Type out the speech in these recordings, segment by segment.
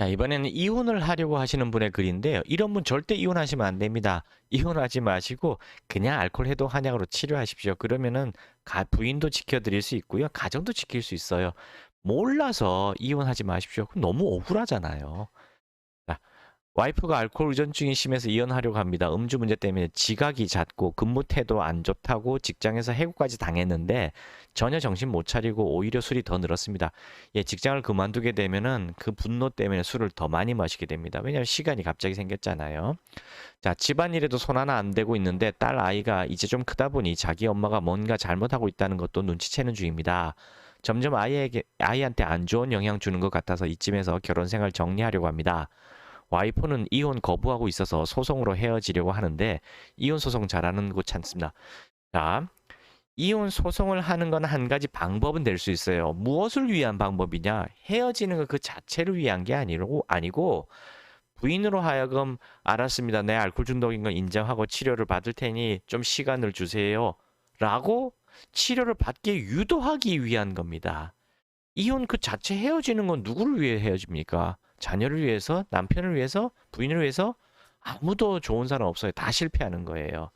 자, 이번에는 이혼을 하려고 하시는 분의 글인데요. 이런 분 절대 이혼하시면 안 됩니다. 이혼하지 마시고 그냥 알코올 해독 한약으로 치료하십시오. 그러면은 부인도 지켜드릴 수 있고요. 가정도 지킬 수 있어요. 몰라서 이혼하지 마십시오. 그럼 너무 억울하잖아요. 자, 와이프가 알코올 의존증이 심해서 이혼하려고 합니다. 음주 문제 때문에 지각이 잦고 근무 태도 안 좋다고 직장에서 해고까지 당했는데 전혀 정신 못 차리고 오히려 술이 더 늘었습니다. 예, 직장을 그만두게 되면은 그 분노 때문에 술을 더 많이 마시게 됩니다. 왜냐하면 시간이 갑자기 생겼잖아요. 자, 집안일에도 손 하나 안 대고 있는데 딸 아이가 이제 좀 크다 보니 자기 엄마가 뭔가 잘못하고 있다는 것도 눈치채는 중입니다. 점점 아이한테 안 좋은 영향 주는 것 같아서 이쯤에서 결혼 생활 정리하려고 합니다. 와이프는 이혼 거부하고 있어서 소송으로 헤어지려고 하는데 이혼 소송 잘하는 곳 찾습니다. 자, 이혼 소송을 하는 건 한 가지 방법은 될 수 있어요. 무엇을 위한 방법이냐? 헤어지는 것 그 자체를 위한 게 아니고 부인으로 하여금 알았습니다. 내 알코올 중독인 건 인정하고 치료를 받을 테니 좀 시간을 주세요. 라고 치료를 받게 유도하기 위한 겁니다. 이혼 그 자체 헤어지는 건 누구를 위해 헤어집니까? 자녀를 위해서, 남편을 위해서, 부인을 위해서 아무도 좋은 사람 없어요. 다 실패하는 거예요.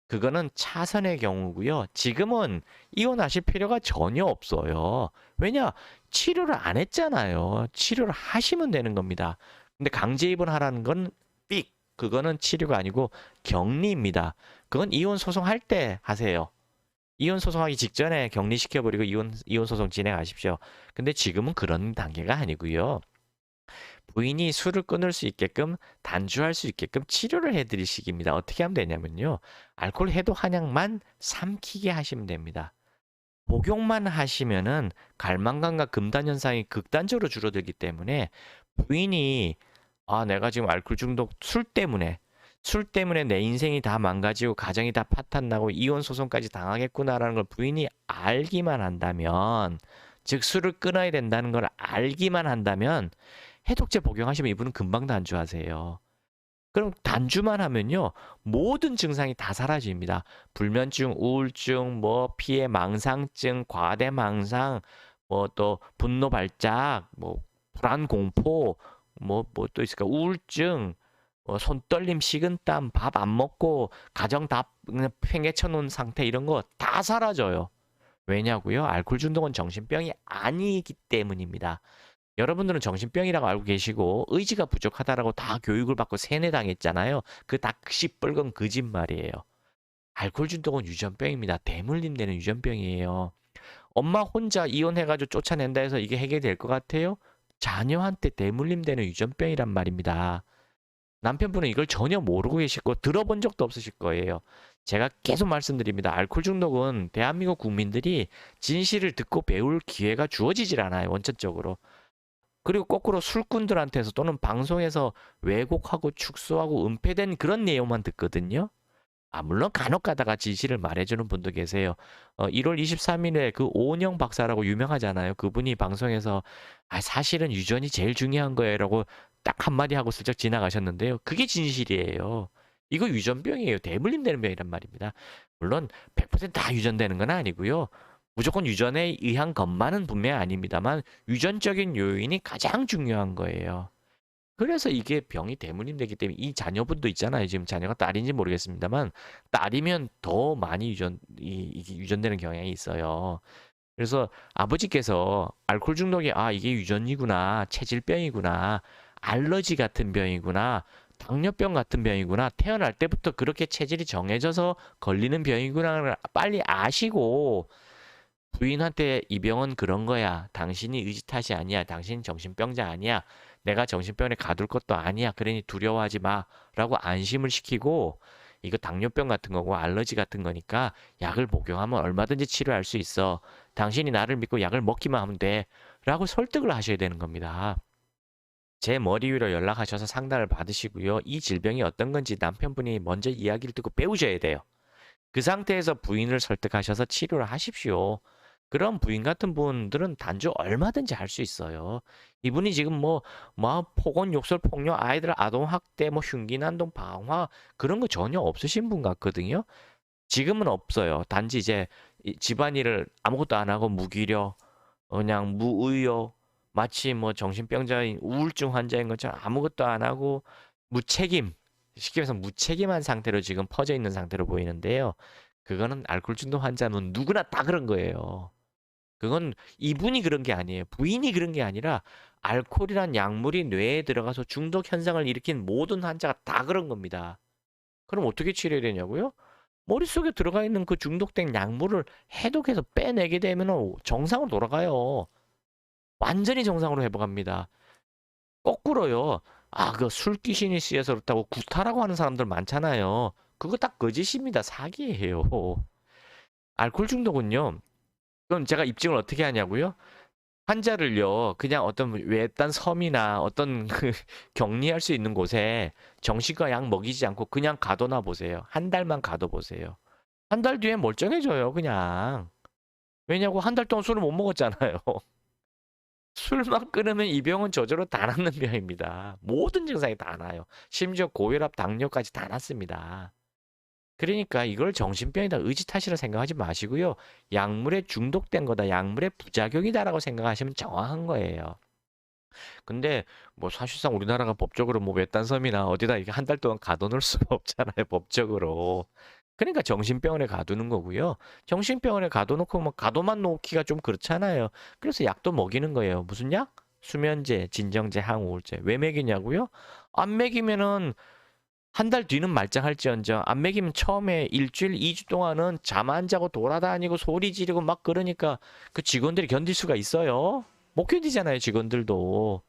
그거는 차선의 경우고요. 지금은 이혼하실 필요가 전혀 없어요. 왜냐? 치료를 안 했잖아요. 치료를 하시면 되는 겁니다. 근데 강제 입원하라는 건 삑! 그거는 치료가 아니고 격리입니다. 그건 이혼 소송할 때 하세요. 이혼 소송하기 직전에 격리시켜버리고 이혼 소송 진행하십시오. 근데 지금은 그런 단계가 아니고요. 부인이 술을 끊을 수 있게끔 단주할 수 있게끔 치료를 해드릴 시기입니다. 어떻게 하면 되냐면요. 알코올 해독 한약만 삼키게 하시면 됩니다. 복용만 하시면은 갈망감과 금단 현상이 극단적으로 줄어들기 때문에 부인이 내가 지금 알코올 중독 술 때문에 내 인생이 다 망가지고 가정이 다 파탄나고 이혼 소송까지 당하겠구나라는 걸 부인이 알기만 한다면, 즉 술을 끊어야 된다는 걸 알기만 한다면 해독제 복용하시면 이분은 금방 단주하세요. 그럼 단주만 하면요, 모든 증상이 다 사라집니다. 불면증, 우울증, 뭐 피해 망상증, 과대망상, 뭐 또 분노 발작, 뭐 불안 공포, 뭐 또 있을까, 우울증, 손떨림, 식은땀, 밥 안 먹고 가정 다 그냥 팽개쳐 놓은 상태, 이런 거 다 사라져요. 왜냐고요? 알코올 중독은 정신병이 아니기 때문입니다. 여러분들은 정신병이라고 알고 계시고 의지가 부족하다라고 다 교육을 받고 세뇌당했잖아요. 그 다 시뻘건 거짓말이에요. 알코올 중독은 유전병입니다. 대물림 되는 유전병이에요. 엄마 혼자 이혼해가지고 쫓아낸다 해서 이게 해결될 것 같아요? 자녀한테 대물림 되는 유전병이란 말입니다. 남편분은 이걸 전혀 모르고 계시고 들어본 적도 없으실 거예요. 제가 계속 말씀드립니다. 알코올 중독은 대한민국 국민들이 진실을 듣고 배울 기회가 주어지질 않아요. 원천적으로. 그리고 거꾸로 술꾼들한테서 또는 방송에서 왜곡하고 축소하고 은폐된 그런 내용만 듣거든요. 물론 간혹 가다가 진실을 말해주는 분도 계세요. 1월 23일에 그 오은영 박사라고 유명하잖아요. 그분이 방송에서 사실은 유전이 제일 중요한 거예요라고 딱 한마디 하고 슬쩍 지나가셨는데요. 그게 진실이에요. 이거 유전병이에요. 대물림되는 병이란 말입니다. 물론 100%다 유전되는 건 아니고요. 무조건 유전에 의한 것만은 분명히 아닙니다만 유전적인 요인이 가장 중요한 거예요. 그래서 이게 병이 대물림되기 때문에 이 자녀분도 있잖아요. 지금 자녀가 딸인지 모르겠습니다만 딸이면 더 많이 이게 유전되는 경향이 있어요. 그래서 아버지께서 알코올 중독이 이게 유전이구나, 체질병이구나, 알러지 같은 병이구나, 당뇨병 같은 병이구나, 태어날 때부터 그렇게 체질이 정해져서 걸리는 병이구나를 빨리 아시고 부인한테 이 병은 그런 거야. 당신이 의지 탓이 아니야. 당신 정신병자 아니야. 내가 정신병원에 가둘 것도 아니야. 그러니 두려워하지 마. 라고 안심을 시키고, 이거 당뇨병 같은 거고 알러지 같은 거니까 약을 복용하면 얼마든지 치료할 수 있어. 당신이 나를 믿고 약을 먹기만 하면 돼. 라고 설득을 하셔야 되는 겁니다. 제 머리 위로 연락하셔서 상담을 받으시고요. 이 질병이 어떤 건지 남편분이 먼저 이야기를 듣고 배우셔야 돼요. 그 상태에서 부인을 설득하셔서 치료를 하십시오. 그런 부인 같은 분들은 단주 얼마든지 할 수 있어요. 이분이 지금 폭언, 욕설, 폭력, 아이들 아동학대, 흉기, 난동, 방화 그런 거 전혀 없으신 분 같거든요. 지금은 없어요. 단지 이제 집안일을 아무것도 안 하고 무기력, 그냥 무의욕, 마치 뭐 정신병자인 우울증 환자인 것처럼 아무것도 안 하고 무책임, 쉽게 말해서 무책임한 상태로 지금 퍼져 있는 상태로 보이는데요. 그거는 알코올 중독 환자는 누구나 다 그런 거예요. 그건 이분이 그런 게 아니에요. 부인이 그런 게 아니라 알코올이란 약물이 뇌에 들어가서 중독 현상을 일으킨 모든 환자가 다 그런 겁니다. 그럼 어떻게 치료해야 되냐고요? 머릿속에 들어가 있는 그 중독된 약물을 해독해서 빼내게 되면 정상으로 돌아가요. 완전히 정상으로 회복합니다. 거꾸로요. 아, 그 술 귀신이 씨에서 그렇다고 구타라고 하는 사람들 많잖아요. 그거 딱 거짓입니다. 사기예요. 알코올 중독은요. 그럼 제가 입증을 어떻게 하냐고요? 환자를요, 그냥 어떤 외딴 섬이나 어떤 그 격리할 수 있는 곳에 정신과 약 먹이지 않고 그냥 가둬놔 보세요. 한 달만 가둬 보세요. 한 달 뒤에 멀쩡해져요, 그냥. 왜냐고 한 달 동안 술을 못 먹었잖아요. 술만 끊으면 이 병은 저절로 다 낫는 병입니다. 모든 증상이 다 나요. 심지어 고혈압, 당뇨까지 다 낫습니다. 그러니까 이걸 정신병이다, 의지 탓이라 생각하지 마시고요. 약물에 중독된 거다, 약물의 부작용이다라고 생각하시면 정확한 거예요. 근데 뭐 사실상 우리나라가 법적으로 뭐 외딴 섬이나 어디다 이렇게 한 달 동안 가둬놓을 수가 없잖아요, 법적으로. 그러니까 정신병원에 가두는 거고요. 정신병원에 가둬놓고 뭐 가둬만 놓기가 좀 그렇잖아요. 그래서 약도 먹이는 거예요. 무슨 약? 수면제, 진정제, 항우울제. 왜 먹이냐고요? 안 먹이면은 한 달 뒤는 말짱할지언정 안 먹이면 처음에 일주일, 2주 동안은 잠 안 자고 돌아다니고 소리 지르고 막 그러니까 그 직원들이 견딜 수가 있어요? 못 견디잖아요, 직원들도.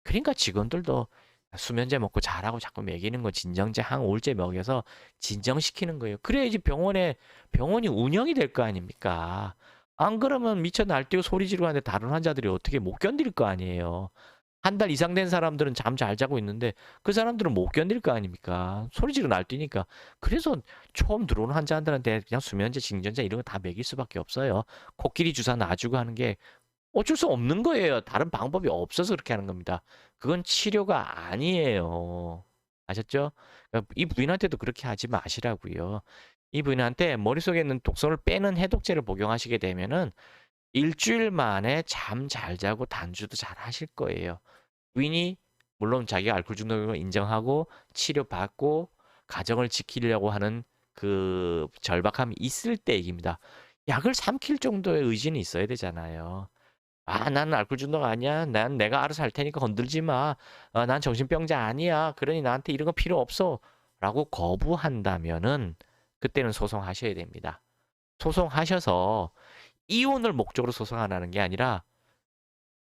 그러니까 직원들도 수면제 먹고 자라고 자꾸 먹이는 거, 진정제, 항우울제 먹여서 진정시키는 거예요. 그래야지 병원이 운영이 될 거 아닙니까? 안 그러면 미쳐 날뛰고 소리 지르고 하는데 다른 환자들이 어떻게 못 견딜 거 아니에요. 한 달 이상 된 사람들은 잠 잘 자고 있는데 그 사람들은 못 견딜 거 아닙니까? 소리 지르고 날뛰니까. 그래서 처음 들어오는 환자들한테 그냥 수면제, 진정제 이런 거 다 먹일 수밖에 없어요. 코끼리 주사 놔주고 하는 게 어쩔 수 없는 거예요. 다른 방법이 없어서 그렇게 하는 겁니다. 그건 치료가 아니에요. 아셨죠? 그러니까 이 부인한테도 그렇게 하지 마시라고요. 이 부인한테 머릿속에 있는 독성을 빼는 해독제를 복용하시게 되면은 일주일 만에 잠 잘 자고 단주도 잘 하실 거예요. 부인이 물론 자기가 알코올 중독을 인정하고 치료받고 가정을 지키려고 하는 그 절박함이 있을 때 얘기입니다. 약을 삼킬 정도의 의지는 있어야 되잖아요. 아, 나는 알코올 중독 아니야. 난 내가 알아서 할 테니까 건들지 마. 난 정신병자 아니야. 그러니 나한테 이런 거 필요 없어. 라고 거부한다면은 그때는 소송하셔야 됩니다. 소송하셔서 이혼을 목적으로 소송 안 하는 게 아니라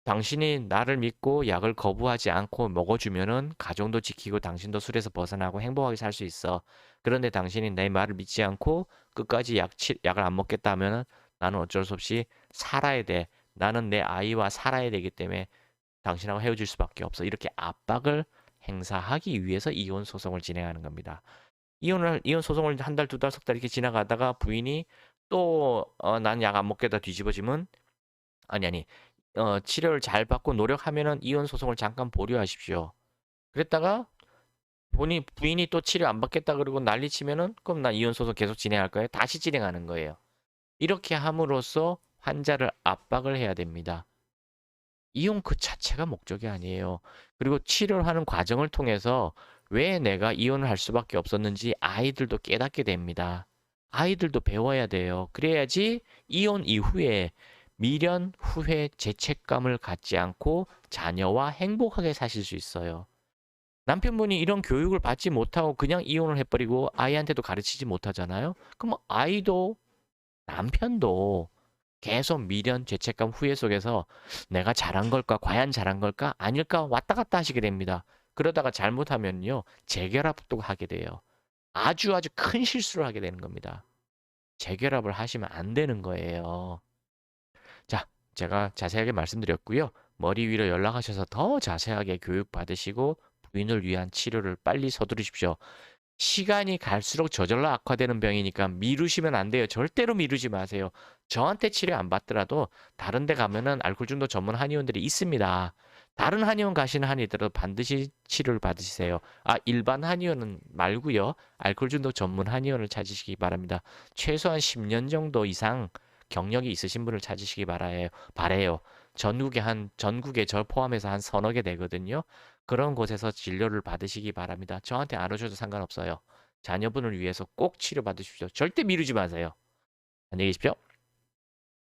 당신이 나를 믿고 약을 거부하지 않고 먹어주면은 가정도 지키고 당신도 술에서 벗어나고 행복하게 살 수 있어. 그런데 당신이 내 말을 믿지 않고 끝까지 약을 안 먹겠다 하면은 나는 어쩔 수 없이 살아야 돼. 나는 내 아이와 살아야 되기 때문에 당신하고 헤어질 수밖에 없어. 이렇게 압박을 행사하기 위해서 이혼 소송을 진행하는 겁니다. 이혼 소송을 한 달, 두 달, 석 달 이렇게 지나가다가 부인이 또 난 약 안 먹겠다 뒤집어지면 아니 치료를 잘 받고 노력하면은 이혼 소송을 잠깐 보류하십시오. 그랬다가 부인이 또 치료 안 받겠다 그러고 난리치면은 그럼 난 이혼 소송 계속 진행할 거예요. 다시 진행하는 거예요. 이렇게 함으로써 환자를 압박을 해야 됩니다. 이혼 그 자체가 목적이 아니에요. 그리고 치료를 하는 과정을 통해서 왜 내가 이혼을 할 수밖에 없었는지 아이들도 깨닫게 됩니다. 아이들도 배워야 돼요. 그래야지 이혼 이후에 미련, 후회, 죄책감을 갖지 않고 자녀와 행복하게 사실 수 있어요. 남편분이 이런 교육을 받지 못하고 그냥 이혼을 해버리고 아이한테도 가르치지 못하잖아요. 그럼 아이도 남편도 계속 미련, 죄책감, 후회 속에서 내가 잘한 걸까, 과연 잘한 걸까, 아닐까 왔다 갔다 하시게 됩니다. 그러다가 잘못하면요, 재결합도 하게 돼요. 아주 큰 실수를 하게 되는 겁니다. 재결합을 하시면 안 되는 거예요. 자, 제가 자세하게 말씀드렸고요. 머리 위로 연락하셔서 더 자세하게 교육받으시고 부인을 위한 치료를 빨리 서두르십시오. 시간이 갈수록 저절로 악화되는 병이니까 미루시면 안 돼요. 절대로 미루지 마세요. 저한테 치료 안 받더라도 다른 데 가면은 알코올 중독 전문 한의원들이 있습니다. 다른 한의원 가시는 한의들도 반드시 치료를 받으세요. 아, 일반 한의원은 말고요. 알코올 중독 전문 한의원을 찾으시기 바랍니다. 최소한 10년 정도 이상 경력이 있으신 분을 찾으시기 바라요. 바래요. 전국에 저 포함해서 한 서너 개 되거든요. 그런 곳에서 진료를 받으시기 바랍니다. 저한테 안 오셔도 상관없어요. 자녀분을 위해서 꼭 치료받으십시오. 절대 미루지 마세요. 안녕히 계십시오.